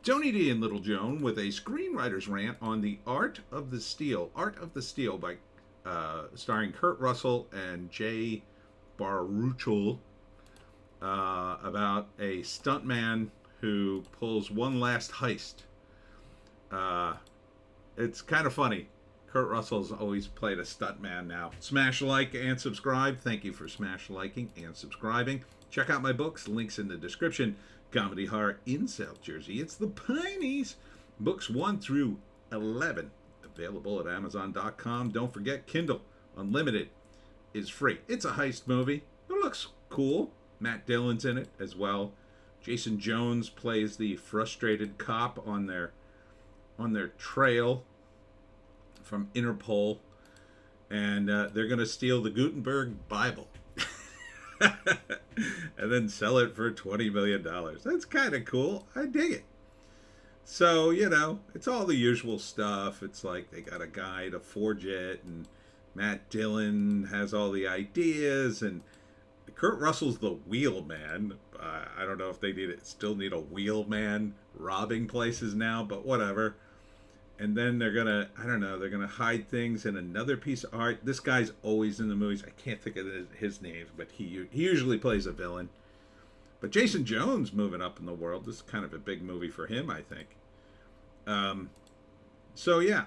Tony D and Little Joan with a screenwriter's rant on the Art of the Steal. Art of the Steal by starring Kurt Russell and Jay Baruchel, about a stuntman who pulls one last heist. It's kind of funny. Kurt Russell's always played a stuntman now. Smash like and subscribe. Thank you for smash liking and subscribing. Check out my books. Links in the description. Comedy Horror in South Jersey. It's the Pineys. Books 1 through 11. Available at Amazon.com. Don't forget, Kindle Unlimited is free. It's a heist movie. It looks cool. Matt Dillon's in it as well. Jason Jones plays the frustrated cop on their trail from Interpol, and they're going to steal the Gutenberg Bible and then sell it for $20 million. That's kind of cool. I dig it. So, it's all the usual stuff. It's like they got a guy to forge it, and Matt Dillon has all the ideas, and Kurt Russell's the wheelman. I don't know if they still need a wheelman robbing places now, but whatever. And then they're going to hide things in another piece of art. This guy's always in the movies. I can't think of his name, but he usually plays a villain. But Jason Jones moving up in the world. This is kind of a big movie for him, I think. So yeah,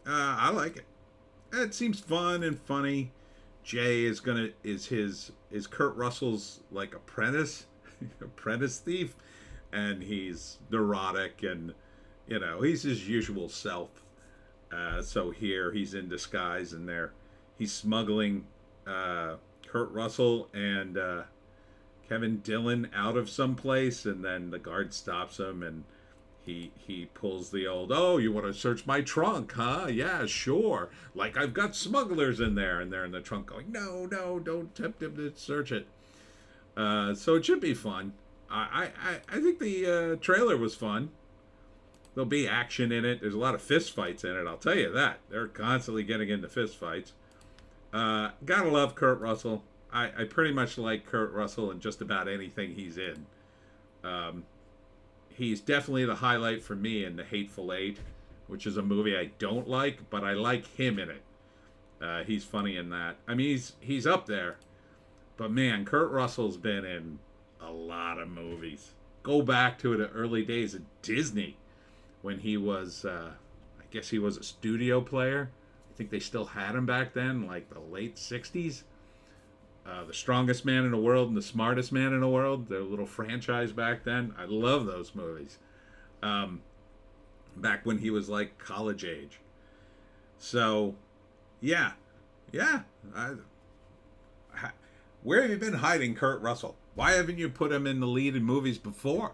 I like it. It seems fun and funny. Jay is Kurt Russell's like apprentice thief, and he's neurotic and he's his usual self. So here he's in disguise, and he's smuggling Kurt Russell and Kevin Dillon out of some place, and then the guard stops him, and he pulls the old, "Oh, you want to search my trunk, huh? Yeah, sure. Like I've got smugglers in there," and they're in the trunk going, "No, don't tempt him to search it." So it should be fun. I think the trailer was fun. There'll be action in it. There's a lot of fist fights in it, I'll tell you that. They're constantly getting into fist fights. Gotta love Kurt Russell. I pretty much like Kurt Russell in just about anything he's in. He's definitely the highlight for me in The Hateful Eight, which is a movie I don't like, but I like him in it. He's funny in that. I mean, he's up there. But man, Kurt Russell's been in a lot of movies. Go back to the early days of Disney, when he was, I guess he was a studio player. I think they still had him back then, like the late 60s. The Strongest Man in the World and The Smartest Man in the World, their little franchise back then. I love those movies. Back when he was like college age. So, yeah. Where have you been hiding Kurt Russell? Why haven't you put him in the lead in movies before?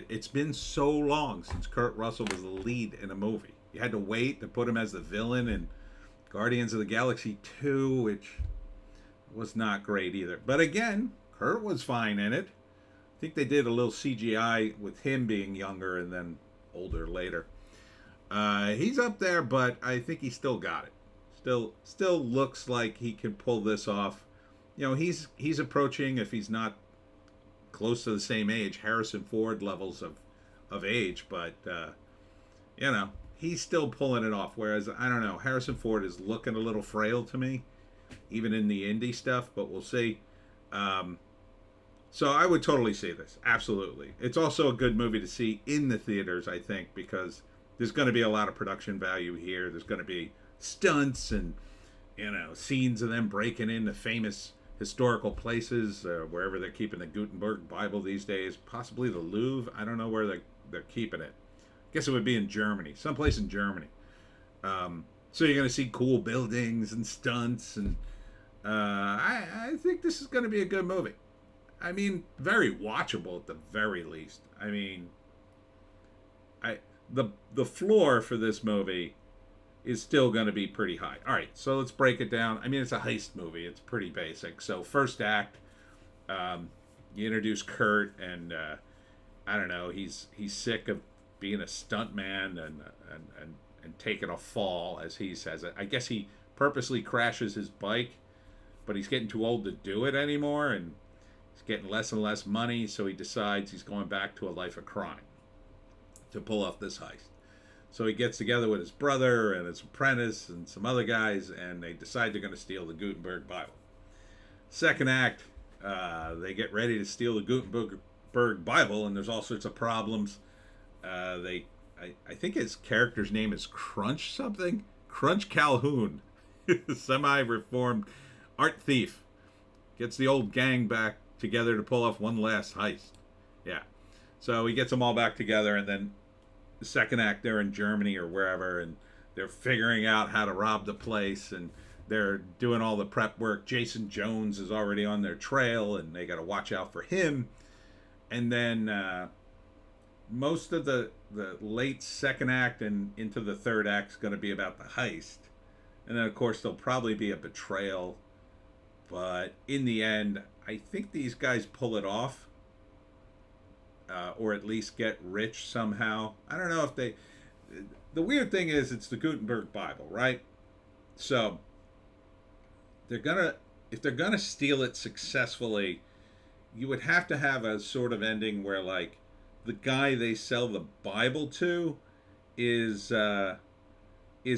It's been so long since Kurt Russell was the lead in a movie. You had to wait to put him as the villain in Guardians of the Galaxy 2, which was not great either. But again, Kurt was fine in it. I think they did a little CGI with him being younger and then older later. He's up there, but I think he still got it. Still looks like he can pull this off. He's approaching, if he's not close to the same age, Harrison Ford levels of age, but he's still pulling it off. Whereas, I don't know, Harrison Ford is looking a little frail to me, even in the indie stuff, but we'll see. So I would totally see this. Absolutely. It's also a good movie to see in the theaters, I think, because there's going to be a lot of production value here. There's going to be stunts and, scenes of them breaking into famous historical places, wherever they're keeping the Gutenberg Bible these days, possibly the Louvre. I don't know where they're keeping it. I guess it would be in Germany, someplace in Germany. So you're going to see cool buildings and stunts, and I think this is going to be a good movie. I mean, very watchable at the very least. I mean, the floor for this movie is still going to be pretty high. All right, so let's break it down. I mean, it's a heist movie. It's pretty basic. So first act, you introduce Kurt, and I don't know, he's sick of being a stuntman and taking a fall, as he says it. I guess he purposely crashes his bike, but he's getting too old to do it anymore, and he's getting less and less money, so he decides he's going back to a life of crime. to pull off this heist. So he gets together with his brother and his apprentice and some other guys, and they decide they're going to steal the Gutenberg Bible. Second act, they get ready to steal the Gutenberg Bible, and there's all sorts of problems. I think his character's name is Crunch something? Crunch Calhoun, semi-reformed art thief, gets the old gang back together to pull off one last heist. Yeah. So he gets them all back together, and then the second act, they're in Germany or wherever, and they're figuring out how to rob the place, and they're doing all the prep work. Jason Jones is already on their trail, and they got to watch out for him. And then most of the late second act and into the third act is going to be about the heist. And then, of course, there'll probably be a betrayal. But in the end, I think these guys pull it off. Or at least get rich somehow. I don't know if they... The weird thing is, it's the Gutenberg Bible, right? So, if they're gonna steal it successfully, you would have to have a sort of ending where, like, the guy they sell the Bible to is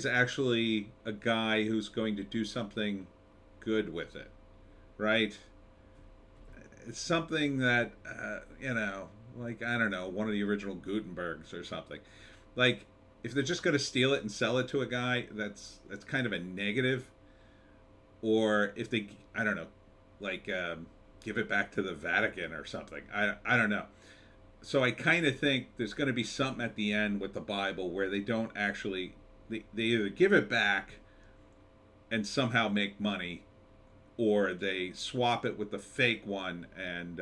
actually a guy who's going to do something good with it, right? It's something that, like, I don't know, one of the original Gutenbergs or something. Like, if they're just going to steal it and sell it to a guy, that's kind of a negative. Or if they, I don't know, like, give it back to the Vatican or something. I don't know. So I kind of think there's going to be something at the end with the Bible where they don't actually, they either give it back and somehow make money, or they swap it with the fake one and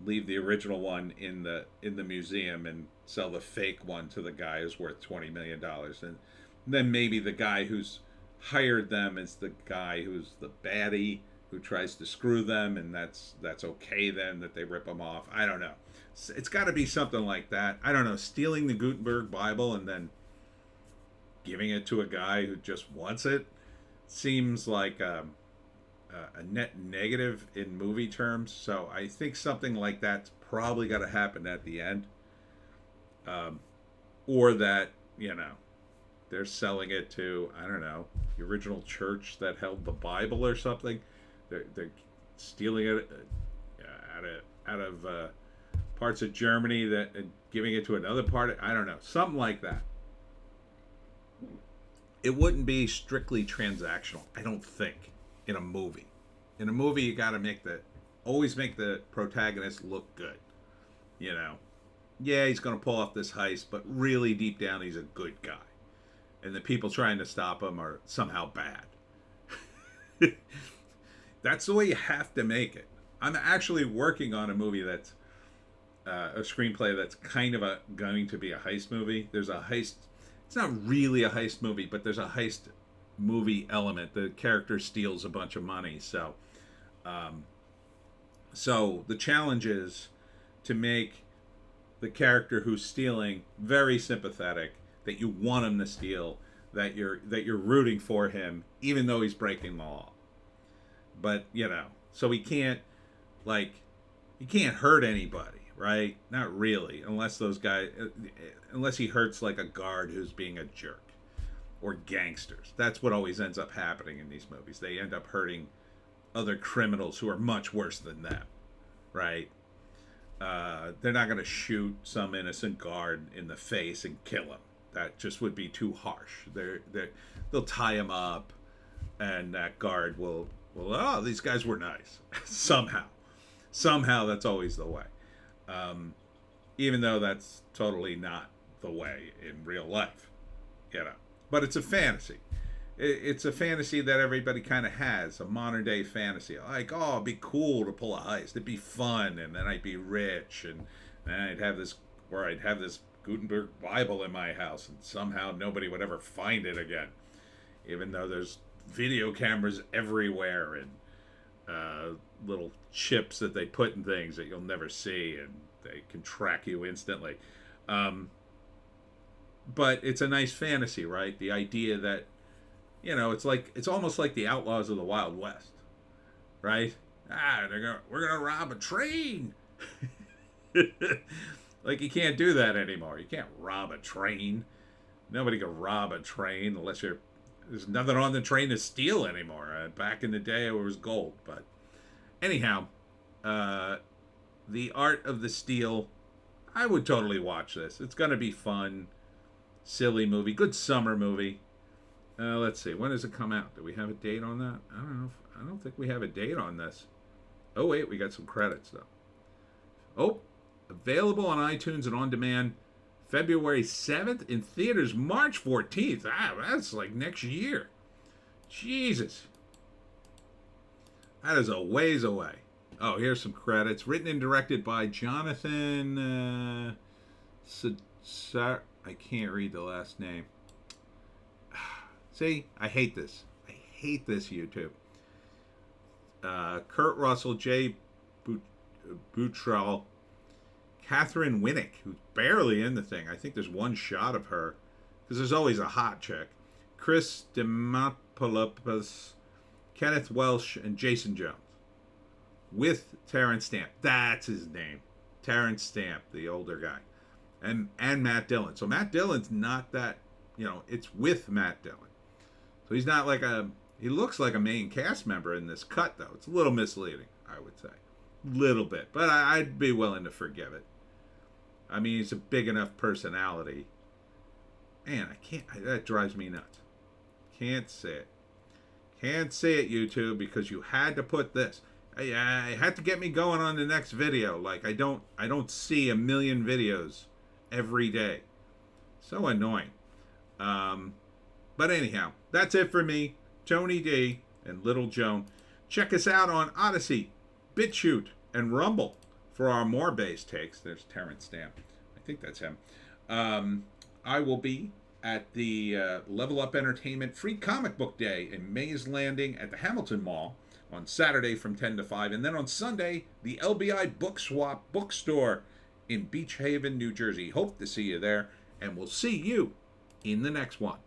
leave the original one in the museum and sell the fake one to the guy who's worth $20 million. And then maybe the guy who's hired them is the guy who's the baddie who tries to screw them, and that's okay then that they rip them off. I don't know. It's got to be something like that. I don't know. Stealing the Gutenberg Bible and then giving it to a guy who just wants it seems like a net negative in movie terms. So I think something like that's probably got to happen at the end. Or that, they're selling it to, I don't know, the original church that held the Bible or something. They're stealing it out of parts of Germany and giving it to another part. I don't know, something like that. It wouldn't be strictly transactional, I don't think, in a movie. In a movie, you got to always make the protagonist look good. Yeah, he's going to pull off this heist, but really deep down, he's a good guy. And the people trying to stop him are somehow bad. That's the way you have to make it. I'm actually working on a movie that's a screenplay that's kind of going to be a heist movie. There's a heist. It's not really a heist movie, but there's a heist movie element. The character steals a bunch of money. So the challenge is to make the character who's stealing very sympathetic, that you want him to steal, that you're rooting for him, even though he's breaking the law. But, so he can't hurt anybody, right? Not really, unless he hurts like a guard who's being a jerk, or gangsters. That's what always ends up happening in these movies. They end up hurting other criminals who are much worse than them, right? They're not going to shoot some innocent guard in the face and kill him. That just would be too harsh. They'll tie him up, and that guard will, these guys were nice. Somehow that's always the way. Even though that's totally not the way in real life, But it's a fantasy. It's a fantasy that everybody kind of has, a modern day fantasy. Like, it'd be cool to pull a heist. It'd be fun, and then I'd be rich, and I'd have this Gutenberg Bible in my house, and somehow nobody would ever find it again, even though there's video cameras everywhere and little chips that they put in things that you'll never see, and they can track you instantly. But it's a nice fantasy, right? The idea that, it's almost like the Outlaws of the Wild West, right? We're gonna rob a train. Like, you can't do that anymore. You can't rob a train. Nobody can rob a train unless you're. There's nothing on the train to steal anymore. Back in the day, it was gold. But anyhow, the art of the steal. I would totally watch this. It's gonna be fun, silly movie, good summer movie. Let's see. When does it come out? Do we have a date on that? I don't know. I don't think we have a date on this. Oh wait, we got some credits though. Oh, available on iTunes and on demand February 7th, in theaters March 14th. Ah, that's like next year. Jesus. That is a ways away. Oh, here's some credits. Written and directed by Jonathan I can't read the last name. See, I hate this. I hate this YouTube. Kurt Russell, Jay Butrell, Catherine Winnick, who's barely in the thing. I think there's one shot of her, because there's always a hot chick. Chris Demopoulos, Kenneth Welsh, and Jason Jones. With Terrence Stamp. That's his name. Terrence Stamp, the older guy. And Matt Dillon. So Matt Dillon's not that, it's with Matt Dillon. So he's not like he looks like a main cast member in this cut, though. It's a little misleading, I would say. Little bit. But I'd be willing to forgive it. I mean, he's a big enough personality. Man, that drives me nuts. Can't say it. Can't say it, YouTube, because you had to put this. I had to get me going on the next video. Like, I don't see a million videos every day. So annoying. But anyhow, that's it for me, Tony D and Little Joan. Check us out on Odysee, Bitchute, and Rumble for our more base takes. There's Terrence Stamp. I think that's him. I will be at the Level Up Entertainment Free Comic Book Day in Mays Landing at the Hamilton Mall on Saturday from 10 to 5. And then on Sunday, the LBI Book Swap Bookstore in Beach Haven, New Jersey. Hope to see you there. And we'll see you in the next one.